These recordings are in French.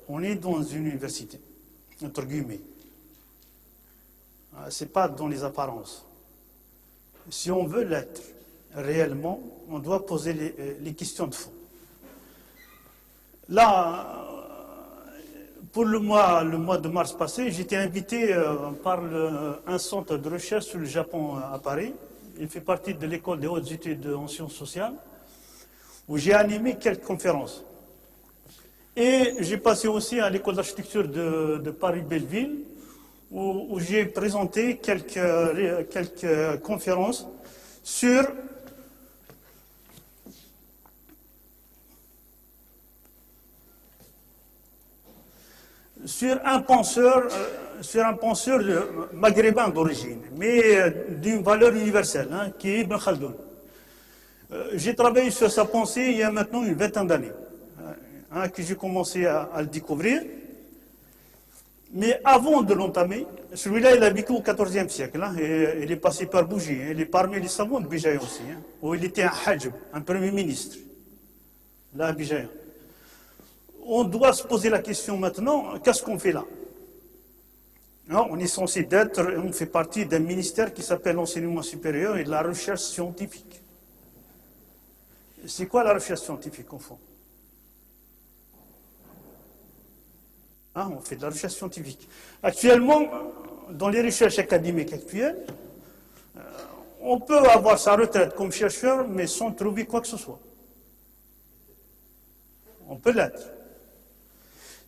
on est dans une université, entre guillemets. Ce n'est pas dans les apparences. Si on veut l'être réellement, on doit poser les questions de fond. Là, pour le mois de mars passé, j'étais invité par un centre de recherche sur le Japon à Paris. Il fait partie de l'école des hautes études en sciences sociales, où j'ai animé quelques conférences. Et j'ai passé aussi à l'école d'architecture de Paris-Belleville, où j'ai présenté quelques conférences sur un penseur maghrébin d'origine, mais d'une valeur universelle, qui est Ibn Khaldoun. J'ai travaillé sur sa pensée il y a maintenant une vingtaine d'années, que j'ai commencé à le découvrir. Mais avant de l'entamer, celui-là, il a vécu au XIVe siècle. Et il est passé par Bougie. Il est parmi les savants de Bijaïa aussi, où il était un hajj, un premier ministre, là à Bijaïa. On doit se poser la question maintenant, qu'est-ce qu'on fait là? On est censé on fait partie d'un ministère qui s'appelle l'enseignement supérieur et de la recherche scientifique. C'est quoi la recherche scientifique au fond? On fait de la recherche scientifique. Actuellement, dans les recherches académiques actuelles, on peut avoir sa retraite comme chercheur, mais sans trouver quoi que ce soit. On peut l'être.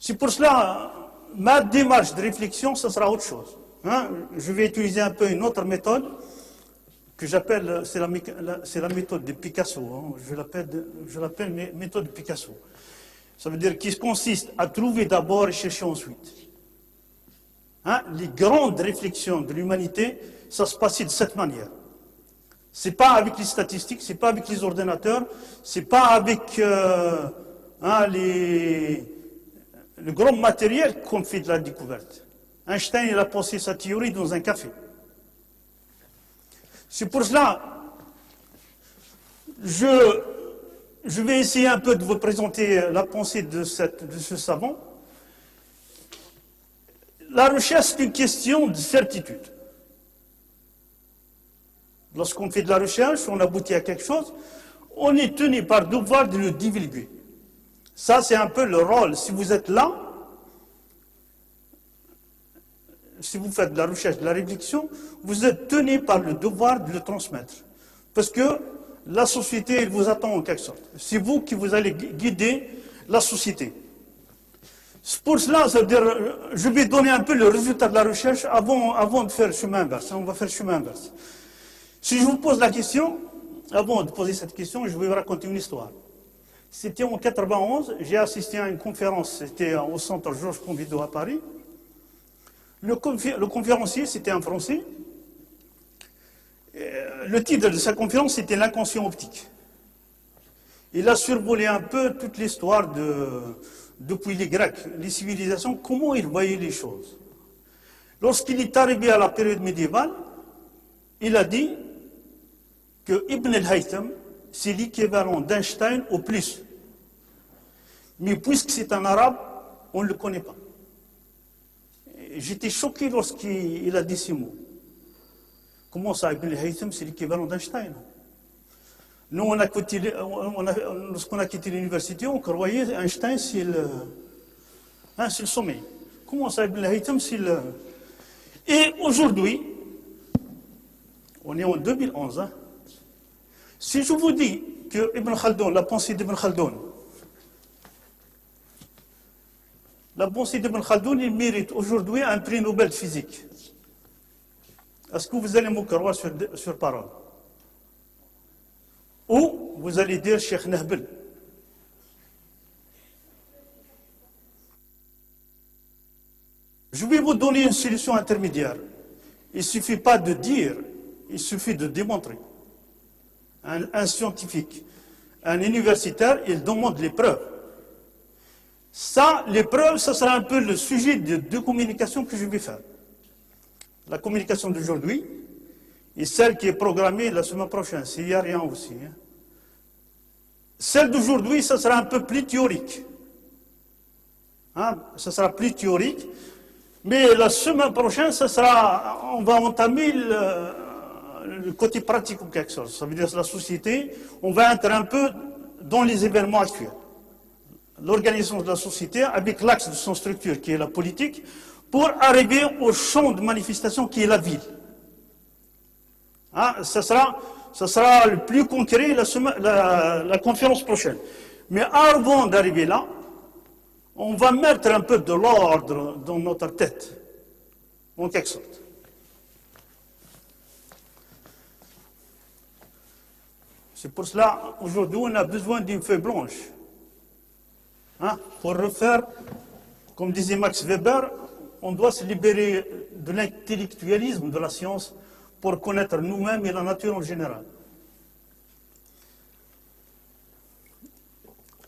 C'est pour cela, ma démarche de réflexion, ce sera autre chose. Je vais utiliser un peu une autre méthode que j'appelle, c'est la méthode de Picasso. Je l'appelle méthode de Picasso. Ça veut dire qu'il consiste à trouver d'abord et chercher ensuite. Les grandes réflexions de l'humanité, ça se passait de cette manière. Ce n'est pas avec les statistiques, ce n'est pas avec les ordinateurs, ce n'est pas avec le grand matériel qu'on fait de la découverte. Einstein, il a pensé sa théorie dans un café. C'est pour cela, je vais essayer un peu de vous présenter la pensée de ce savant. La recherche, c'est une question de certitude. Lorsqu'on fait de la recherche, on aboutit à quelque chose, on est tenu par devoir de le divulguer. Ça, c'est un peu le rôle. Si vous êtes là, si vous faites de la recherche, de la réflexion, vous êtes tenu par le devoir de le transmettre. Parce que la société, elle vous attend en quelque sorte. C'est vous qui vous allez guider la société. Pour cela, ça veut dire, je vais donner un peu le résultat de la recherche avant de faire le chemin inverse. On va faire le chemin inverse. Si je vous pose la question, avant de poser cette question, je vais vous raconter une histoire. C'était en 91, j'ai assisté à une conférence, c'était au centre Georges Pompidou à Paris. Le conférencier, c'était un Français. Le titre de sa conférence, c'était l'inconscient optique. Il a survolé un peu toute l'histoire depuis les Grecs, les civilisations, comment ils voyaient les choses. Lorsqu'il est arrivé à la période médiévale, il a dit que Ibn al-Haytham, c'est l'équivalent d'Einstein au plus. Mais puisque c'est un arabe, on ne le connaît pas. J'étais choqué lorsqu'il a dit ces mots. Comment ça, Ibn al-Haytham, c'est l'équivalent d'Einstein? Nous, lorsqu'on a quitté l'université, on croyait Einstein, c'est le sommet. Comment ça, Ibn al-Haytham, c'est le... Et aujourd'hui, on est en 2011, si je vous dis que Ibn Khaldoun, la pensée d'Ibn Khaldoun, il mérite aujourd'hui un prix Nobel de physique. Est-ce que vous allez me croire sur parole? Ou vous allez dire Cheikh Nahbel? Je vais vous donner une solution intermédiaire. Il ne suffit pas de dire, il suffit de démontrer. Un scientifique, un universitaire, il demande les preuves. Ça, les preuves, ça sera un peu le sujet de communication que je vais faire. La communication d'aujourd'hui et celle qui est programmée la semaine prochaine, s'il n'y a rien aussi. Celle d'aujourd'hui, ça sera un peu plus théorique. Hein, ça sera plus théorique. Mais la semaine prochaine, on va entamer le côté pratique ou quelque chose. Ça veut dire que la société, on va entrer un peu dans les événements actuels. L'organisation de la société avec l'axe de son structure qui est la politique pour arriver au champ de manifestation qui est la ville. Hein, ça sera le plus concret la conférence prochaine. Mais avant d'arriver là, on va mettre un peu de l'ordre dans notre tête, en quelque sorte. C'est pour cela, aujourd'hui, on a besoin d'une feuille blanche. Hein, pour refaire, comme disait Max Weber, on doit se libérer de l'intellectualisme de la science pour connaître nous-mêmes et la nature en général.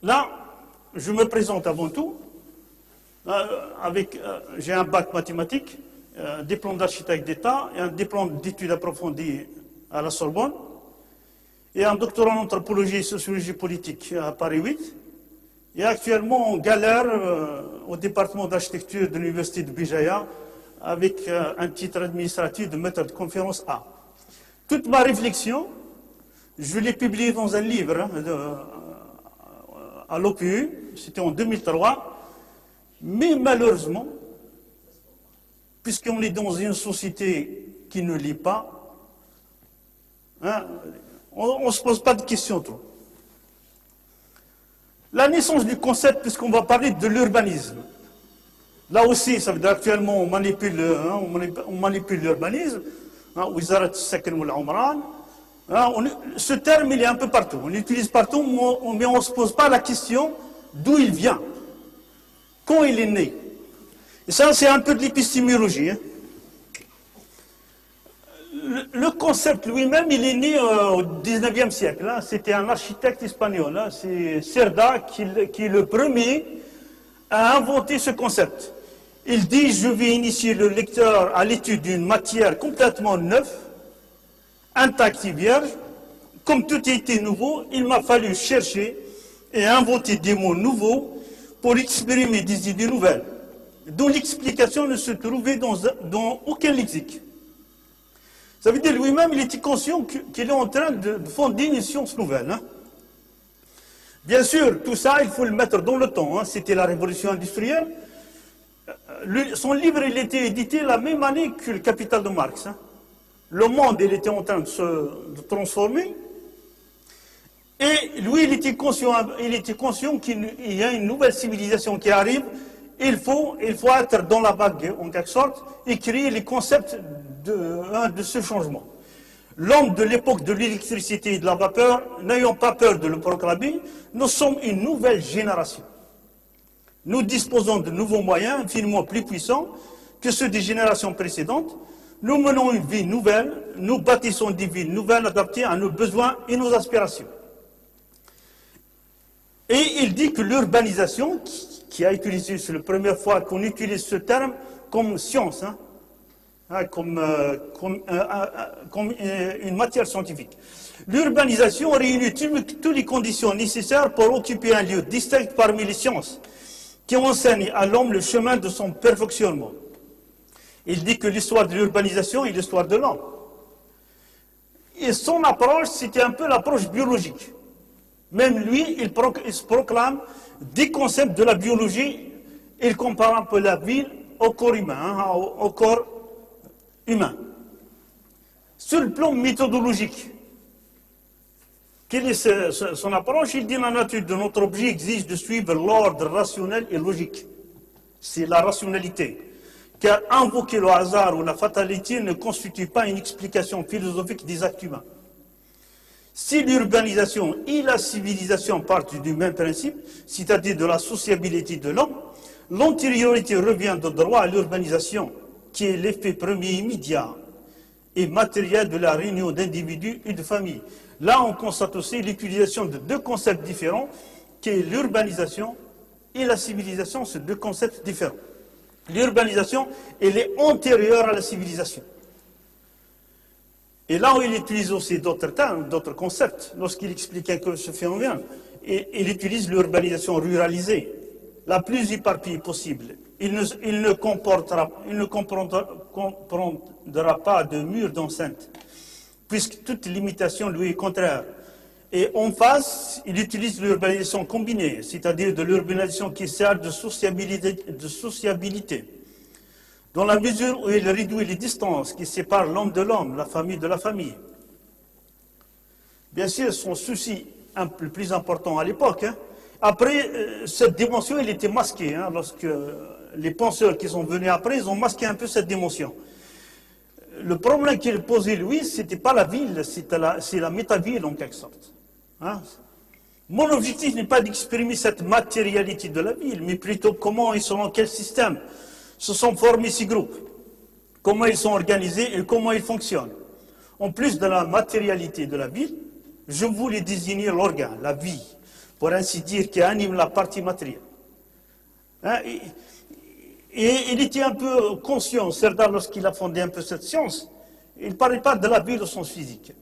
Là, je me présente avant tout, j'ai un bac mathématique, diplôme d'architecte d'État et un diplôme d'études approfondies à la Sorbonne, et un doctorat en anthropologie et sociologie politique à Paris 8. Et actuellement, on galère au département d'architecture de l'université de Bijaya avec un titre administratif de maître de conférence A. Toute ma réflexion, je l'ai publiée dans un livre à l'OPU, c'était en 2003, mais malheureusement, puisqu'on est dans une société qui ne lit pas, hein, on ne se pose pas de questions trop. La naissance du concept, puisqu'on va parler de l'urbanisme. Là aussi, ça veut dire actuellement, on manipule l'urbanisme. Wizarat Sakin wal Omran. Ce terme, il est un peu partout. On l'utilise partout, mais on ne se pose pas la question d'où il vient, quand il est né. Et ça, c'est un peu de l'épistémologie. Hein. Le concept lui-même, il est né au 19e siècle. Hein. C'était un architecte espagnol. Hein. C'est Cerda qui est le premier à inventer ce concept. Il dit, je vais initier le lecteur à l'étude d'une matière complètement neuve, intacte et vierge. Comme tout était nouveau, il m'a fallu chercher et inventer des mots nouveaux pour exprimer des idées nouvelles, dont l'explication ne se trouvait dans aucun lexique. Ça veut dire lui-même, il était conscient qu'il est en train de fonder une science nouvelle. Hein. Bien sûr, tout ça, il faut le mettre dans le temps. Hein. C'était la révolution industrielle. Son livre, il était édité la même année que le Capital de Marx. Hein. Le monde, il était en train de se transformer. Et lui, il était conscient qu'il y a une nouvelle civilisation qui arrive. Il faut être dans la vague, en quelque sorte, et créer les concepts de ce changement. L'homme de l'époque de l'électricité et de la vapeur, n'ayons pas peur de le proclamer, nous sommes une nouvelle génération. Nous disposons de nouveaux moyens infiniment plus puissants que ceux des générations précédentes. Nous menons une vie nouvelle, nous bâtissons des villes nouvelles adaptées à nos besoins et nos aspirations. Et il dit que l'urbanisation, qui a utilisé, c'est la première fois qu'on utilise ce terme comme science, hein, comme une matière scientifique. L'urbanisation réunit toutes les conditions nécessaires pour occuper un lieu distinct parmi les sciences, qui enseignent à l'homme le chemin de son perfectionnement. Il dit que l'histoire de l'urbanisation est l'histoire de l'homme. Et son approche, c'était un peu l'approche biologique. Même lui, il se proclame des concepts de la biologie. Il compare un peu la ville au corps humain, hein, au corps humain. Sur le plan méthodologique, quelle est son approche? Il dit que la nature de notre objet exige de suivre l'ordre rationnel et logique. C'est la rationalité. Car invoquer le hasard ou la fatalité ne constitue pas une explication philosophique des actes humains. Si l'urbanisation et la civilisation partent du même principe, c'est-à-dire de la sociabilité de l'homme, l'antériorité revient de droit à l'urbanisation, qui est l'effet premier immédiat et matériel de la réunion d'individus et de familles. Là, on constate aussi l'utilisation de deux concepts différents, qui est l'urbanisation et la civilisation, c'est deux concepts différents. L'urbanisation, elle est antérieure à la civilisation. Et là où il utilise aussi d'autres termes, d'autres concepts, lorsqu'il explique un peu ce phénomène, il utilise l'urbanisation ruralisée, la plus éparpillée possible. Il ne comprendra pas de mur d'enceinte, puisque toute limitation lui est contraire. Et en face, il utilise l'urbanisation combinée, c'est-à-dire de l'urbanisation qui sert de sociabilité, dans la mesure où il réduit les distances qui séparent l'homme de l'homme, la famille de la famille. Bien sûr, son souci le plus important à l'époque. Après, cette dimension, elle était masquée. Lorsque les penseurs qui sont venus après, ils ont masqué un peu cette dimension. Le problème qu'il posait, lui, ce n'était pas la ville, c'est la métaville en quelque sorte. Mon objectif n'est pas d'exprimer cette matérialité de la ville, mais plutôt comment et selon quel système se sont formés ces groupes, comment ils sont organisés et comment ils fonctionnent. En plus de la matérialité de la ville, je voulais désigner l'organe, la vie, pour ainsi dire, qui anime la partie matérielle. Et il était un peu conscient, Serdar, lorsqu'il a fondé un peu cette science, il ne parlait pas de la vie au sens physique,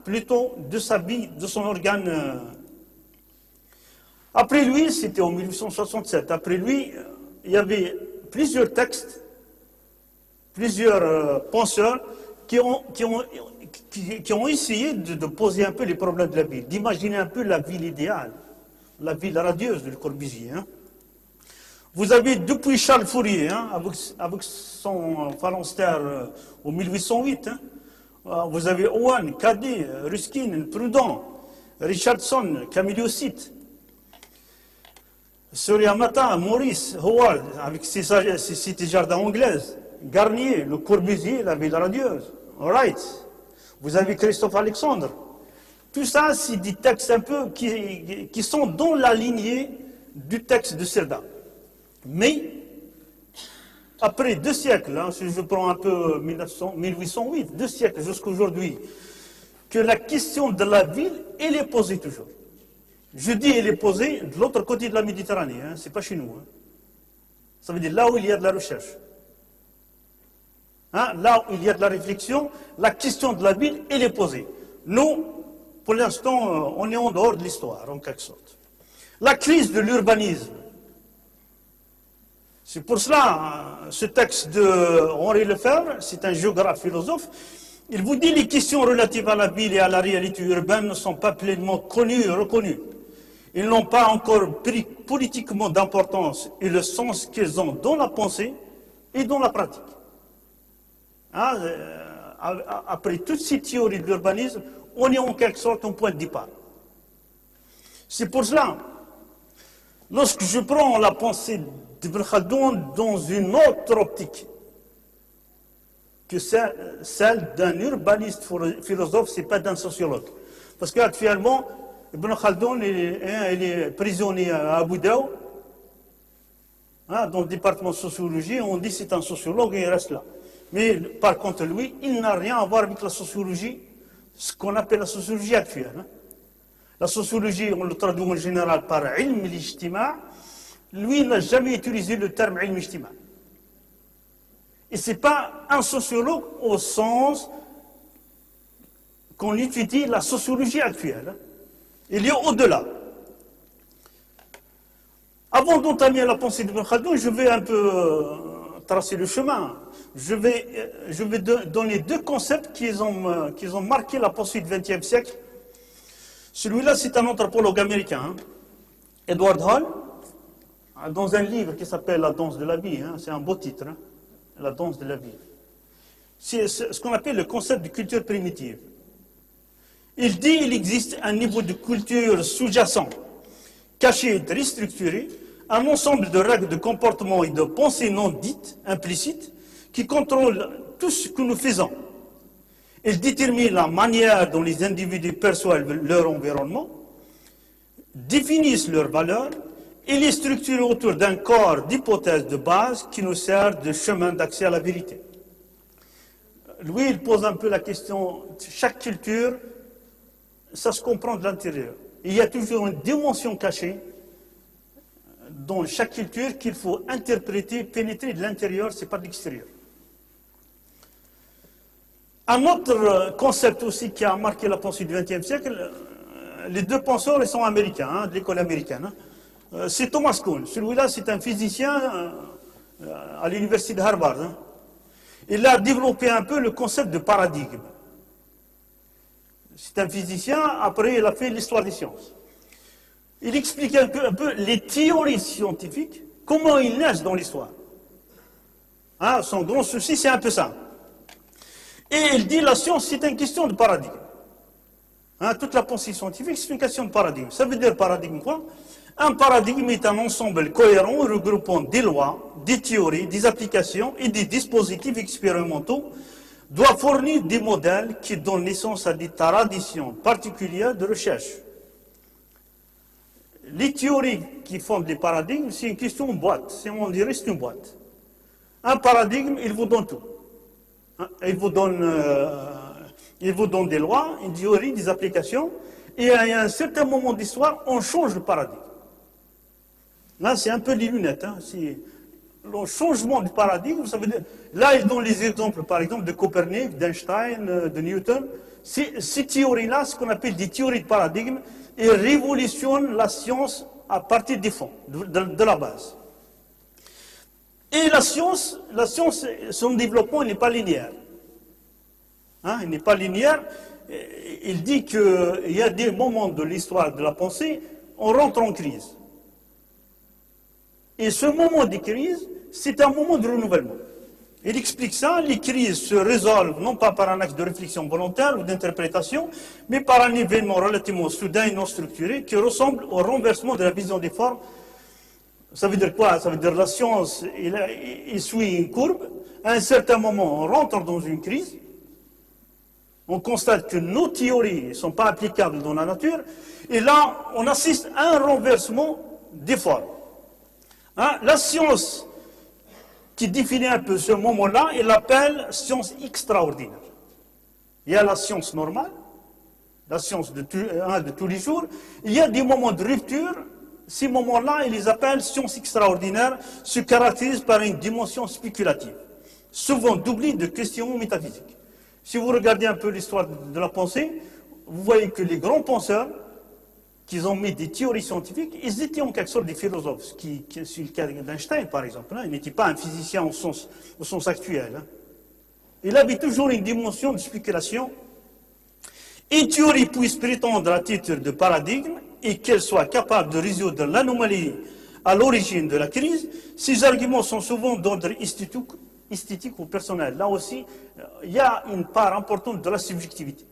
plutôt de sa vie, de son organe. Après lui, c'était en 1867, après lui, il y avait plusieurs textes, plusieurs penseurs qui ont essayé de poser un peu les problèmes de la ville, d'imaginer un peu la ville idéale, la ville radieuse de Le Corbusier. Vous avez depuis Charles Fourier, avec son phalanstère en 1808, vous avez Owen, Cadet, Ruskin, Proudhon, Richardson, Camilliocyte, Surya-Mata, Maurice, Howard, avec ses cités-jardins anglaises, Garnier, Le Corbusier, la ville radieuse, Wright, vous avez Christophe Alexandre. Tout ça, c'est des textes un peu qui sont dans la lignée du texte de Serdar. Mais, après 2 siècles, si je prends un peu 1808, 2 siècles jusqu'à aujourd'hui, que la question de la ville, elle est posée toujours. Je dis elle est posée de l'autre côté de la Méditerranée, ce n'est pas chez nous. Ça veut dire là où il y a de la recherche. Là où il y a de la réflexion, la question de la ville, elle est posée. Nous, pour l'instant, on est en dehors de l'histoire, en quelque sorte. La crise de l'urbanisme. C'est pour cela, ce texte de Henri Lefebvre, c'est un géographe philosophe, il vous dit les questions relatives à la ville et à la réalité urbaine ne sont pas pleinement connues et reconnues. Ils n'ont pas encore pris politiquement d'importance et le sens qu'ils ont dans la pensée et dans la pratique. Après toutes ces théories de l'urbanisme, on est en quelque sorte un point de départ. C'est pour cela, lorsque je prends la pensée d'Ibn Khaldoun dans une autre optique que celle d'un urbaniste philosophe, ce n'est pas d'un sociologue. Parce qu'actuellement, Ibn Khaldoun il est prisonnier à Abu Dhabi, dans le département de sociologie, on dit que c'est un sociologue et il reste là. Mais par contre, lui, il n'a rien à voir avec la sociologie, ce qu'on appelle la sociologie actuelle. La sociologie, on le traduit en général par ilm al-ijtima'. Lui, il n'a jamais utilisé le terme ilm al-ijtima'. Et ce n'est pas un sociologue au sens qu'on étudie la sociologie actuelle. Il est au-delà. Avant d'entamer la pensée d'Ibn Khaldoun, je vais un peu tracer le chemin. Je vais donner 2 concepts qui ont marqué la pensée du XXe siècle. Celui-là, c'est un anthropologue américain, Edward Hall, dans un livre qui s'appelle La danse de la vie. C'est un beau titre, La danse de la vie. C'est ce qu'on appelle le concept de culture primitive. Il dit qu'il existe un niveau de culture sous-jacent, caché et très structuré, un ensemble de règles de comportement et de pensées non dites, implicites, qui contrôlent tout ce que nous faisons. Il détermine la manière dont les individus perçoivent leur environnement, définissent leurs valeurs et les structurent autour d'un corps d'hypothèses de base qui nous sert de chemin d'accès à la vérité. Lui, il pose un peu la question, chaque culture, ça se comprend de l'intérieur. Il y a toujours une dimension cachée dans chaque culture qu'il faut interpréter, pénétrer de l'intérieur, ce n'est pas de l'extérieur. Un autre concept aussi qui a marqué la pensée du XXe siècle, les 2 penseurs, ils sont américains, de l'école américaine. C'est Thomas Kuhn. Celui-là, c'est un physicien à l'université de Harvard. Hein. Il a développé un peu le concept de paradigme. C'est un physicien, après il a fait l'histoire des sciences. Il explique un peu les théories scientifiques, comment ils naissent dans l'histoire. Hein, son grand souci, c'est un peu ça. Et il dit la science, c'est une question de paradigme. Hein, toute la pensée scientifique, c'est une question de paradigme. Ça veut dire paradigme quoi? Un paradigme est un ensemble cohérent regroupant des lois, des théories, des applications et des dispositifs expérimentaux, doit fournir des modèles qui donnent naissance à des traditions particulières de recherche. Les théories qui fondent les paradigmes, c'est une question de boîte. On dirait c'est une boîte. Un paradigme, il vous donne tout. Il vous donne des lois, une théorie, des applications, et à un certain moment d'histoire, on change de paradigme. Là, c'est un peu les lunettes. Hein. Le changement de paradigme, ça veut dire... Là, ils donnent les exemples, par exemple, de Copernic, d'Einstein, de Newton. Ces théories-là, ce qu'on appelle des théories de paradigme, elles révolutionnent la science à partir des fonds, de la base. Et la science, son développement n'est pas linéaire. Hein, il n'est pas linéaire. Il dit qu'il y a des moments de l'histoire de la pensée, on rentre en crise. Et ce moment de crise, c'est un moment de renouvellement. Il explique ça, les crises se résolvent non pas par un acte de réflexion volontaire ou d'interprétation, mais par un événement relativement soudain et non structuré qui ressemble au renversement de la vision des formes. Ça veut dire quoi? Ça veut dire la science, il suit une courbe. À un certain moment, on rentre dans une crise. On constate que nos théories ne sont pas applicables dans la nature. Et là, on assiste à un renversement des formes. Hein? La science qui définit un peu ce moment-là, elle l'appelle science extraordinaire. Il y a la science normale, la science de tous les jours. Il y a des moments de rupture. Ces moments-là, ils les appellent science extraordinaire, se caractérisent par une dimension spéculative, souvent doublée de questions métaphysiques. Si vous regardez un peu l'histoire de la pensée, vous voyez que les grands penseurs, qu'ils ont mis des théories scientifiques, ils étaient en quelque sorte des philosophes. C'est le cas d'Einstein, par exemple. Hein. Il n'était pas un physicien au sens actuel. Hein. Il avait toujours une dimension de spéculation. Une théorie puisse prétendre à titre de paradigme et qu'elle soit capable de résoudre l'anomalie à l'origine de la crise. Ces arguments sont souvent d'ordre esthétique ou personnel. Là aussi, il y a une part importante de la subjectivité.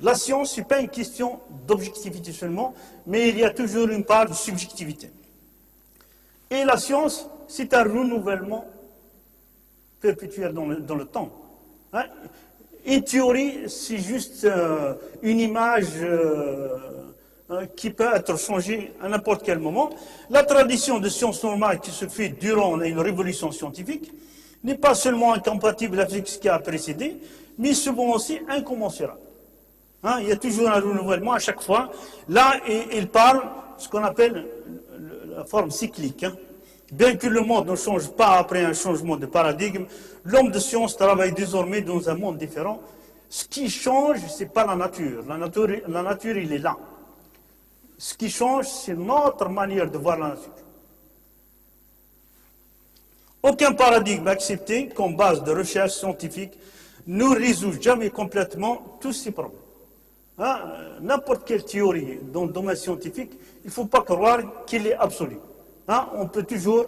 La science, ce n'est pas une question d'objectivité seulement, mais il y a toujours une part de subjectivité. Et la science, c'est un renouvellement perpétuel dans le temps. Hein? Une théorie, c'est juste une image qui peut être changée à n'importe quel moment. La tradition de science normale qui se fait durant une révolution scientifique n'est pas seulement incompatible avec ce qui a précédé, mais souvent aussi incommensurable. Hein, il y a toujours un renouvellement à chaque fois. Là, il parle de ce qu'on appelle la forme cyclique. Hein. Bien que le monde ne change pas après un changement de paradigme, l'homme de science travaille désormais dans un monde différent. Ce qui change, ce n'est pas la nature. La nature, il est là. Ce qui change, c'est notre manière de voir la nature. Aucun paradigme accepté comme base de recherche scientifique ne résout jamais complètement tous ces problèmes. Hein? N'importe quelle théorie dans le domaine scientifique, il ne faut pas croire qu'elle est absolue. Hein? On peut toujours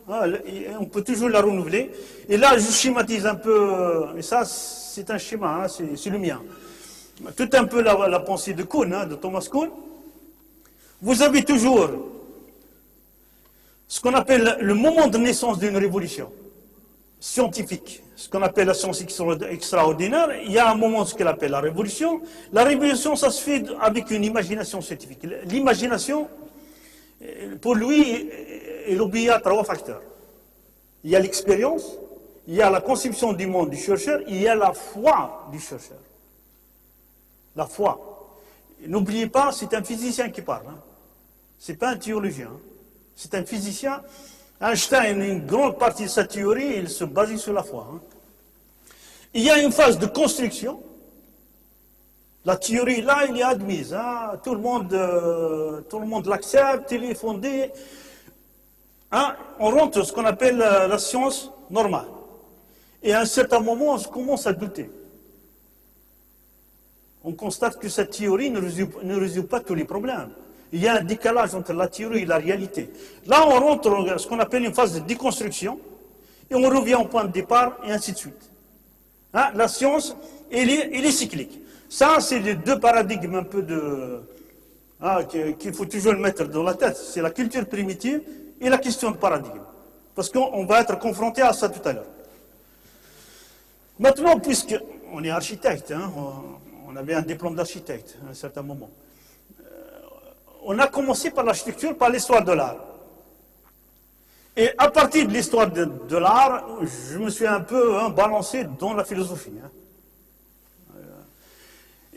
la renouveler. Et là, je schématise un peu, et ça, c'est un schéma, hein, c'est le mien. Tout un peu la pensée de Kuhn, hein, de Thomas Kuhn. Vous avez toujours ce qu'on appelle le moment de naissance d'une révolution scientifique, ce qu'on appelle la science extraordinaire. Il y a un moment ce qu'elle appelle la révolution. La révolution, ça se fait avec une imagination scientifique. L'imagination, pour lui, elle obéit à 3 facteurs. Il y a l'expérience, il y a la conception du monde du chercheur, il y a la foi du chercheur. La foi. N'oubliez pas, c'est un physicien qui parle. Hein. Ce n'est pas un théologien. Hein. C'est un physicien. Einstein, une grande partie de sa théorie, il se basait sur la foi. Hein. Il y a une phase de construction. La théorie, là, elle est admise. Hein. Tout le monde l'accepte, il est fondé. Hein. On rentre ce qu'on appelle la science normale. Et à un certain moment, on commence à douter. On constate que cette théorie ne résout pas tous les problèmes. Il y a un décalage entre la théorie et la réalité. Là, on rentre dans ce qu'on appelle une phase de déconstruction, et on revient au point de départ, et ainsi de suite. Hein, la science, elle est cyclique. Ça, c'est les deux paradigmes un peu qu'il faut toujours le mettre dans la tête. C'est la culture primitive et la question de paradigme. Parce qu'on va être confronté à ça tout à l'heure. Maintenant, puisqu'on est architecte, hein, on avait un diplôme d'architecte à un certain moment, on a commencé par l'architecture, par l'histoire de l'art. Et à partir de l'histoire de l'art, je me suis un peu balancé dans la philosophie. Hein.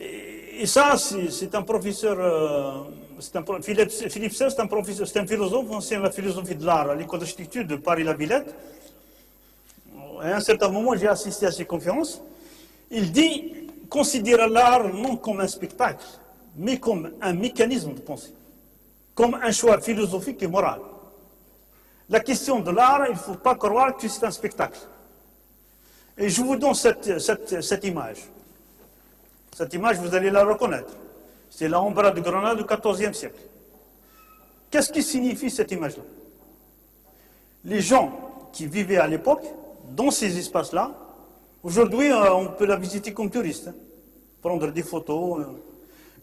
Et ça, c'est un professeur, Philippe Sey, c'est un professeur, c'est un philosophe, enseigne la philosophie de l'art à l'école d'architecture de Paris-La Villette. Et à un certain moment, j'ai assisté à ses conférences. Il dit, considérer l'art non comme un spectacle, mais comme un mécanisme de pensée, comme un choix philosophique et moral. La question de l'art, il ne faut pas croire que c'est un spectacle. Et je vous donne cette image. Cette image, vous allez la reconnaître. C'est la Alhambra de Grenade du XIVe siècle. Qu'est-ce qui signifie cette image-là? Les gens qui vivaient à l'époque, dans ces espaces-là, aujourd'hui, on peut la visiter comme touriste, hein, prendre des photos.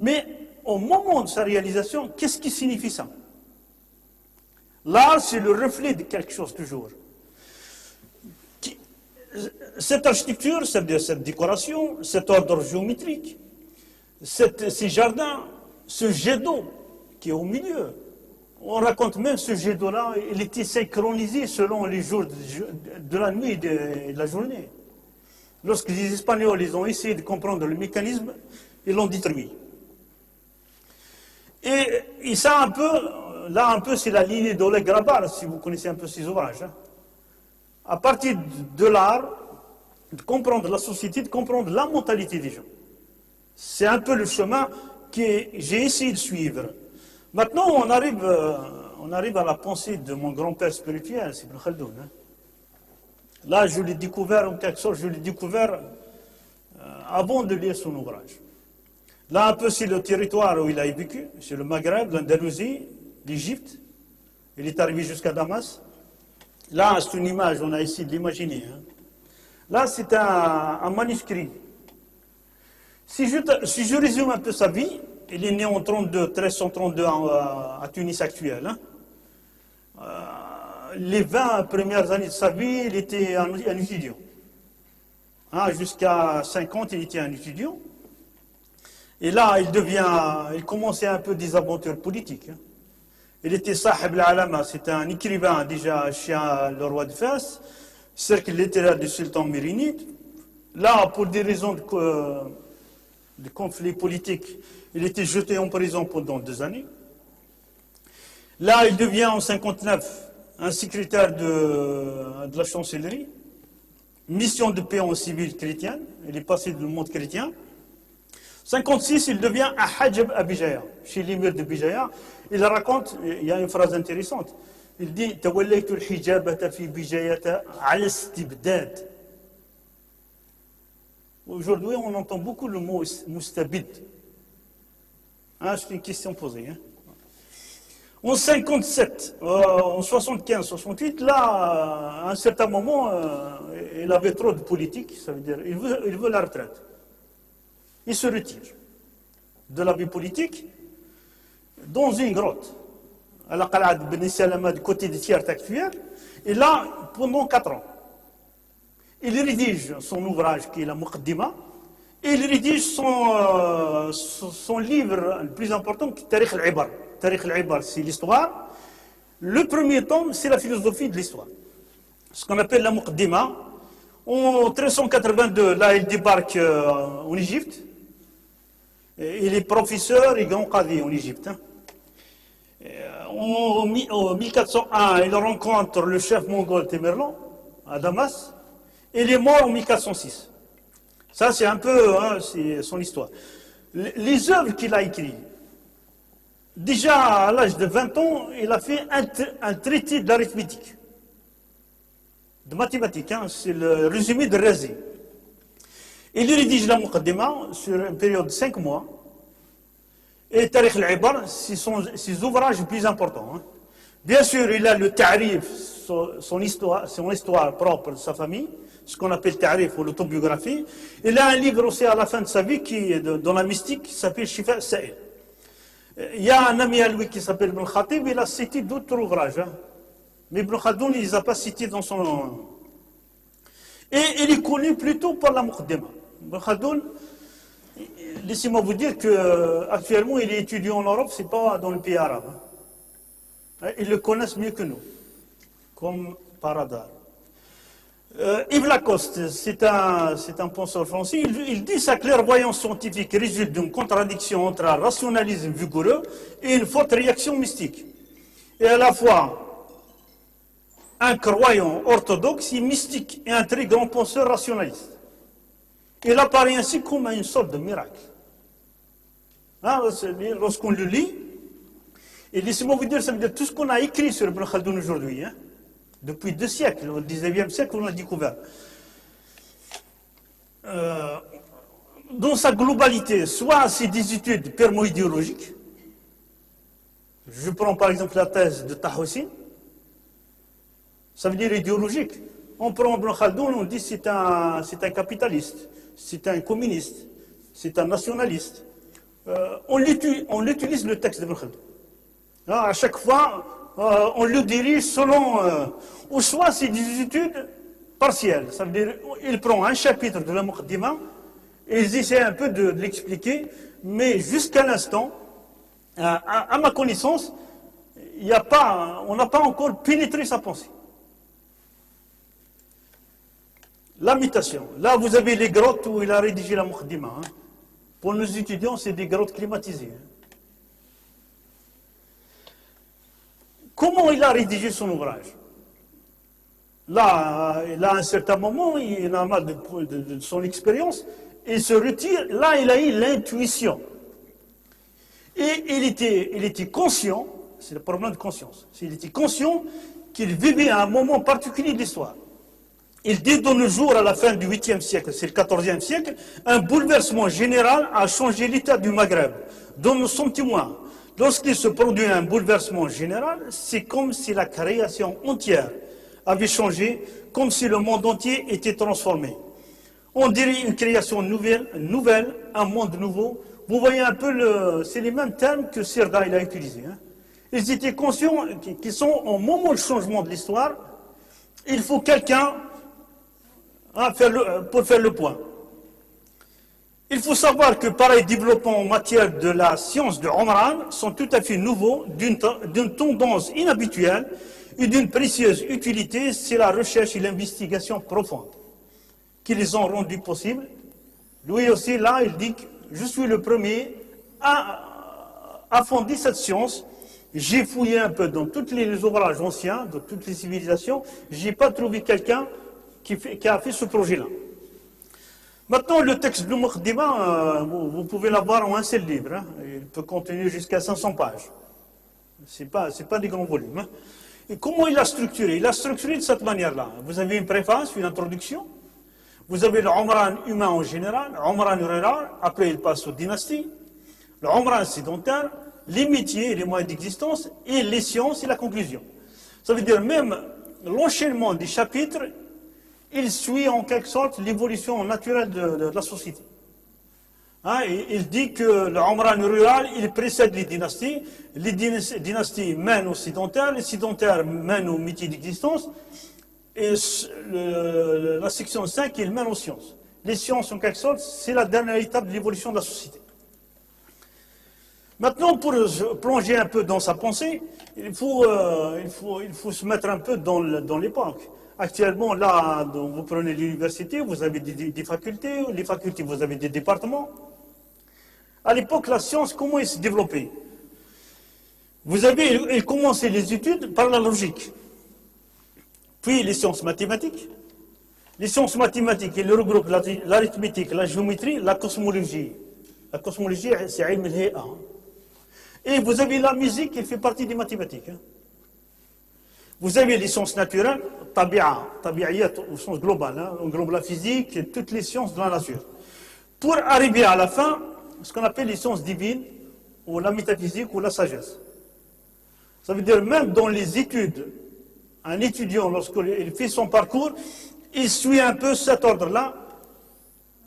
Mais au moment de sa réalisation, qu'est-ce qui signifie ça? L'art, c'est le reflet de quelque chose toujours. Cette architecture, cette décoration, cet ordre géométrique, ces jardins, ce jet d'eau qui est au milieu. On raconte même ce jet d'eau-là, il était synchronisé selon les jours de la nuit et de la journée. Lorsque les Espagnols ils ont essayé de comprendre le mécanisme, ils l'ont détruit. Et ça un peu, c'est la lignée d'Oleg Grabar, si vous connaissez un peu ses ouvrages. Hein. À partir de l'art, de comprendre la société, de comprendre la mentalité des gens. C'est un peu le chemin que j'ai essayé de suivre. Maintenant, on arrive à la pensée de mon grand-père spirituel, c'est Ibn Khaldoun. Hein. Là, je l'ai découvert, en quelque sorte, avant de lire son ouvrage. Là, un peu, c'est le territoire où il a vécu, c'est le Maghreb, l'Andalousie, l'Égypte. Il est arrivé jusqu'à Damas. Là, c'est une image, on a essayé de l'imaginer. Hein. Là, c'est un manuscrit. Si je résume un peu sa vie, il est né en 1332 à Tunis actuelle. Hein. Les 20 premières années de sa vie, il était un étudiant. Hein, jusqu'à 50, il était un étudiant. Et là, il commençait un peu des aventures politiques. Hein. Il était Sahib al-Alama, c'était un écrivain déjà chez le roi de Fès, cercle littéraire du sultan mérinide. Là, pour des raisons de conflits politiques, il était jeté en prison pendant 2 années. Là, il devient en 59 un secrétaire de la chancellerie, mission de paix en civil chrétienne, il est passé du monde chrétien. 56, il devient un hajjab à Bijaya, chez l'émir de Bijaya. Il raconte, il y a une phrase intéressante, il dit « Tawallaytu al-hijabata fi Bijayata ala istibdad ». Aujourd'hui, on entend beaucoup le mot « mustabid ». Hein, c'est une question posée. Hein. En 57, en 75, 68, là, à un certain moment, il avait trop de politique, ça veut dire il veut la retraite. Il se retire de la vie politique dans une grotte, à la Qal'ad Ben Salama, du côté des tiers actuels, et là, pendant 4 ans. Il rédige son ouvrage qui est la Muqaddima, et il rédige son livre le plus important, qui est Tariq al-Ibar. Tariq al-Ibar, c'est l'histoire. Le premier tome, c'est la philosophie de l'histoire. Ce qu'on appelle la Muqaddima. En 1382, là, il débarque en Égypte. Il est professeur et grand qadi en Égypte. Hein. En 1401, il rencontre le chef mongol Tamerlan à Damas. Il est mort en 1406. Ça, c'est un peu c'est son histoire. les œuvres qu'il a écrites. Déjà à l'âge de 20 ans, il a fait un traité d'arithmétique, de mathématiques, hein, c'est le résumé de Razi. Il rédige la Muqaddima sur une période de 5 mois. Et Tarikh al-Ibar, c'est ses ouvrages les plus importants. Hein. Bien sûr, il a le Ta'rif, son histoire propre de sa famille, ce qu'on appelle Ta'rif ou l'autobiographie. Il a un livre aussi à la fin de sa vie qui est dans la mystique qui s'appelle Shifa Sa'il. Il y a un ami à lui qui s'appelle Ibn Khatib, il a cité d'autres ouvrages. Hein. Mais Ibn Khaldoun, il ne les a pas cités dans son... Et il est connu plutôt par la Muqaddima. Ibn Khaldoun, laissez-moi vous dire qu'actuellement, il est étudiant en Europe, ce n'est pas dans le pays arabe. Hein. Ils le connaissent mieux que nous, comme par hasard. Yves Lacoste, c'est un penseur français, il dit que sa clairvoyance scientifique résulte d'une contradiction entre un rationalisme vigoureux et une forte réaction mystique. Et à la fois un croyant orthodoxe et mystique et un très grand penseur rationaliste. Il apparaît ainsi comme une sorte de miracle. Hein, lorsqu'on le lit, et laissez-moi vous dire, ça veut dire tout ce qu'on a écrit sur Ibn Khaldoun aujourd'hui, hein, depuis 2 siècles, au 19e siècle, on l'a découvert. Dans sa globalité, soit c'est des études permo-idéologiques. Je prends par exemple la thèse de Tahoussi. Ça veut dire idéologique. On prend Ibn Khaldoun, on dit c'est un capitaliste, c'est un communiste, c'est un nationaliste. On utilise le texte d'Ibn Khaldoun. À chaque fois, on le dirige selon... ou soit c'est des études partielles. Ça veut dire il prend un chapitre de la Muqaddima et ils essaient un peu de l'expliquer, mais jusqu'à l'instant, à ma connaissance, on n'a pas encore pénétré sa pensée. L'habitation. Là, vous avez les grottes où il a rédigé la Muqaddima. Hein. Pour nos étudiants, c'est des grottes climatisées. Hein. Comment il a rédigé son ouvrage? Là, à un certain moment, il a marre de son expérience, il se retire. Là, il a eu l'intuition. Et il était conscient, c'est le problème de conscience, il était conscient qu'il vivait à un moment particulier de l'histoire. Il dit de nos jours, à la fin du 8e siècle, c'est le 14e siècle, un bouleversement général a changé l'état du Maghreb, dont nous sommes témoins. Lorsqu'il se produit un bouleversement général, c'est comme si la création entière avait changé, comme si le monde entier était transformé. On dirait une création nouvelle, un monde nouveau. Vous voyez un peu, c'est les mêmes termes que Sirda il a utilisés. Hein. Ils étaient conscients qu'ils sont au moment du changement de l'histoire. Il faut quelqu'un pour faire le point. Il faut savoir que pareils développements en matière de la science de Omran sont tout à fait nouveaux, d'une tendance inhabituelle et d'une précieuse utilité. C'est la recherche et l'investigation profonde qui les ont rendus possibles. Lui aussi, là, il dit que je suis le premier à fonder cette science. J'ai fouillé un peu dans tous les ouvrages anciens, dans toutes les civilisations. Je n'ai pas trouvé quelqu'un qui a fait ce projet-là. Maintenant, le texte de Muqaddima, vous pouvez l'avoir en un seul livre. Hein. Il peut contenir jusqu'à 500 pages. Ce n'est pas des grands volumes. Hein. Et comment il l'a structuré? Il l'a structuré de cette manière-là. Vous avez une préface, une introduction. Vous avez le Omran humain en général, le Omran rural. Après, il passe aux dynasties. Le Omran sédentaire, les métiers et les moyens d'existence, et les sciences et la conclusion. Ça veut dire même l'enchaînement des chapitres, il suit en quelque sorte l'évolution naturelle de la société. Hein, il dit que le Omran rural, il précède les dynasties mènent aux sédentaires, les sédentaires mènent aux métiers d'existence, et la section 5, il mène aux sciences. Les sciences, en quelque sorte, c'est la dernière étape de l'évolution de la société. Maintenant, pour plonger un peu dans sa pensée, il faut se mettre un peu dans l'époque. Actuellement, là, vous prenez l'université, vous avez des facultés, les facultés, vous avez des départements. À l'époque, la science, comment elle s'est développée? Il commençait les études par la logique, puis les sciences mathématiques. Les sciences mathématiques, elles regroupent l'arithmétique, la géométrie, la cosmologie. La cosmologie, c'est ilm al-hay'a. Et vous avez la musique qui fait partie des mathématiques. Vous avez les sciences naturelles, tabi'iyat au sens global, on englobe la physique et toutes les sciences de la nature. Pour arriver à la fin, ce qu'on appelle les sciences divines, ou la métaphysique, ou la sagesse. Ça veut dire même dans les études, un étudiant, lorsqu'il fait son parcours, il suit un peu cet ordre-là,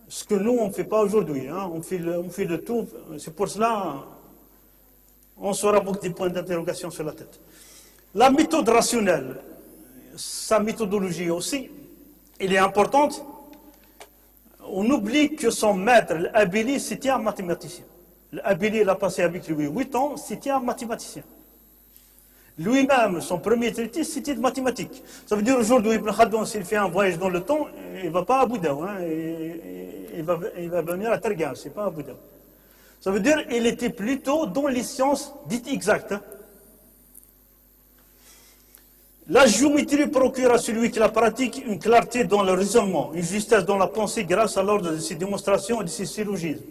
ce que nous, on ne fait pas aujourd'hui. On fait le tout, c'est pour cela on saura beaucoup des points d'interrogation sur la tête. La méthode rationnelle, sa méthodologie aussi, elle est importante. On oublie que son maître, l'Abili, c'était un mathématicien. L'Abili, il a passé avec lui 8 ans, c'était un mathématicien. Lui-même, son premier traité, c'était de mathématiques. Ça veut dire aujourd'hui, Ibn Khaldun, s'il fait un voyage dans le temps, il ne va pas à Bouddha, il va venir à Tergan, ce n'est pas à Bouddha. Ça veut dire qu'il était plutôt dans les sciences dites exactes. La géométrie procure à celui qui la pratique une clarté dans le raisonnement, une justesse dans la pensée grâce à l'ordre de ses démonstrations et de ses syllogismes.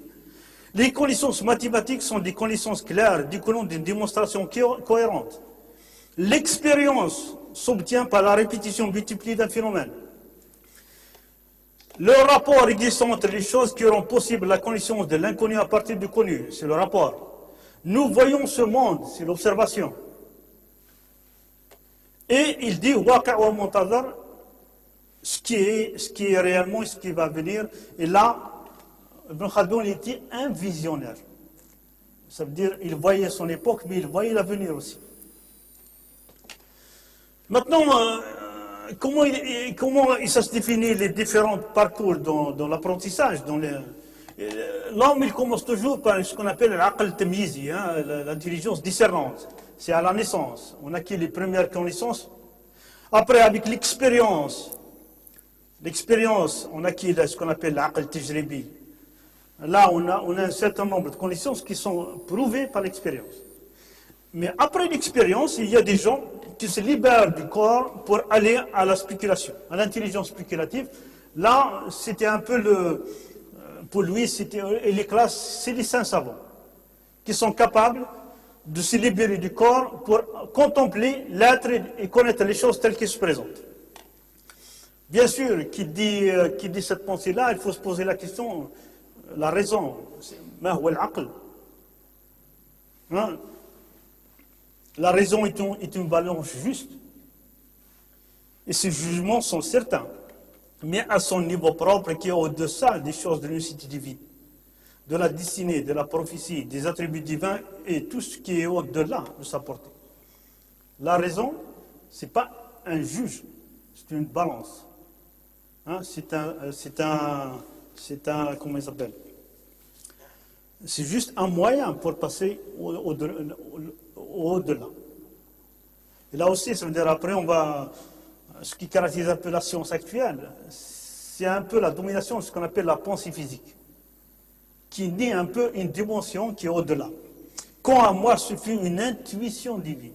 Les connaissances mathématiques sont des connaissances claires, découlant d'une démonstration cohérente. L'expérience s'obtient par la répétition multipliée d'un phénomène. Le rapport existe entre les choses qui rendent possible la connaissance de l'inconnu à partir du connu, c'est le rapport. Nous voyons ce monde, c'est l'observation. Et il dit Waqa' wa muntazar, ce qui est réellement, ce qui va venir. Et là, Ibn Khaldun était un visionnaire. Ça veut dire qu'il voyait son époque, mais il voyait l'avenir aussi. Maintenant, comment ça se définit les différents parcours dans l'apprentissage? L'homme, il commence toujours par ce qu'on appelle l'aql tamyizi, l'intelligence discernante. C'est à la naissance. On acquiert les premières connaissances. Après, avec l'expérience, on acquiert ce qu'on appelle l'aql tajribi. Là, on a un certain nombre de connaissances qui sont prouvées par l'expérience. Mais après l'expérience, il y a des gens qui se libèrent du corps pour aller à la spéculation, à l'intelligence spéculative. Là, c'était un peu pour lui, les classes, c'est les saints savants, qui sont capables de se libérer du corps pour contempler l'être et connaître les choses telles qu'elles se présentent. Bien sûr, qui dit cette pensée-là, il faut se poser la question, la raison, ma huwa al-aql. La raison est une balance juste. Et ces jugements sont certains, mais à son niveau propre qui est au-delà des choses de l'unicité divine, de la destinée, de la prophétie, des attributs divins et tout ce qui est au-delà de sa portée. La raison, ce n'est pas un juge, c'est une balance. C'est un, comment il s'appelle? C'est juste un moyen pour passer au-delà. Et là aussi, ça veut dire après, ce qui caractérise un peu la science actuelle, c'est un peu la domination de ce qu'on appelle la pensée physique, qui nie un peu une dimension qui est au-delà. Quand à moi suffit une intuition divine.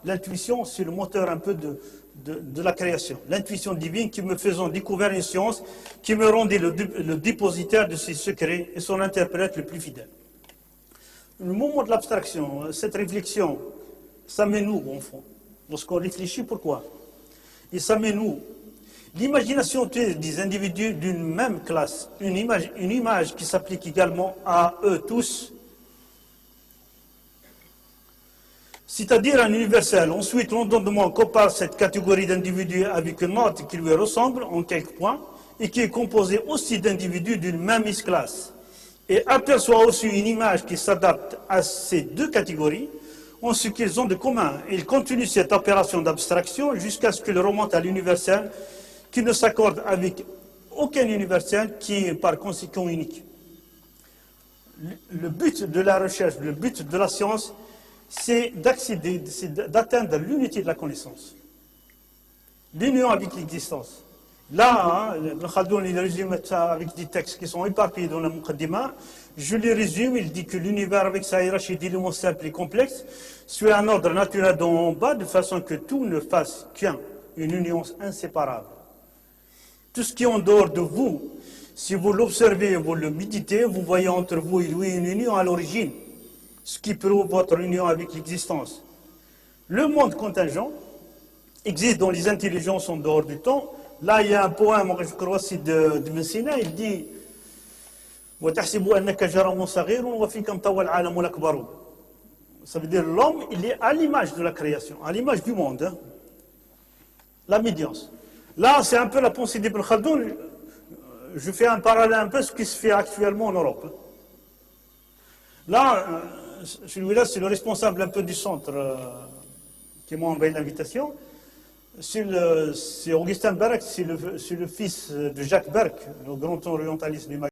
L'intuition, c'est le moteur un peu de la création. L'intuition divine qui me faisant découvrir une science, qui me rendait le dépositaire de ses secrets et son interprète le plus fidèle. Le moment de l'abstraction, cette réflexion, ça met nous, au fond. Lorsqu'on réfléchit, pourquoi? Et ça met nous. L'imagination des individus d'une même classe, une image qui s'applique également à eux tous, c'est-à-dire un universel. Ensuite, l'entendement compare cette catégorie d'individus avec une autre qui lui ressemble en quelques points et qui est composée aussi d'individus d'une même classe. Et aperçoit aussi une image qui s'adapte à ces deux catégories en ce qu'ils ont de commun. Il continue cette opération d'abstraction jusqu'à ce qu'il remonte à l'universel qui ne s'accorde avec aucun universel qui est par conséquent unique. Le but de la recherche, le but de la science, c'est d'atteindre l'unité de la connaissance. L'union avec l'existence. Là, Ibn Khaldun, il résume ça avec des textes qui sont éparpillés dans la Muqaddimah. Je les résume, il dit que l'univers avec sa hiérarchie d'éléments simples et complexes suit un ordre naturel d'en haut en bas, de façon que tout ne fasse qu'une union inséparable. Tout ce qui est en dehors de vous, Si vous l'observez, vous le méditez, vous voyez entre vous et lui une union à l'origine, ce qui prouve votre union avec l'existence. Le monde contingent existe dans les intelligences en dehors du temps. Là, il y a un poème, je crois, c'est de Messina, il dit وتحسب أنك جرم صغير وفيك انطوى العالم الأكبر. Ça veut dire l'homme, il est à l'image de la création, à l'image du monde. Hein. La médiance. Là, c'est un peu la pensée d'Ibn Khaldoun. Je fais un parallèle un peu ce qui se fait actuellement en Europe. Là, celui-là, c'est le responsable un peu du centre qui m'a envoyé l'invitation. C'est Augustin Berg, c'est le fils de Jacques Berg, le grand orientaliste du Maghreb.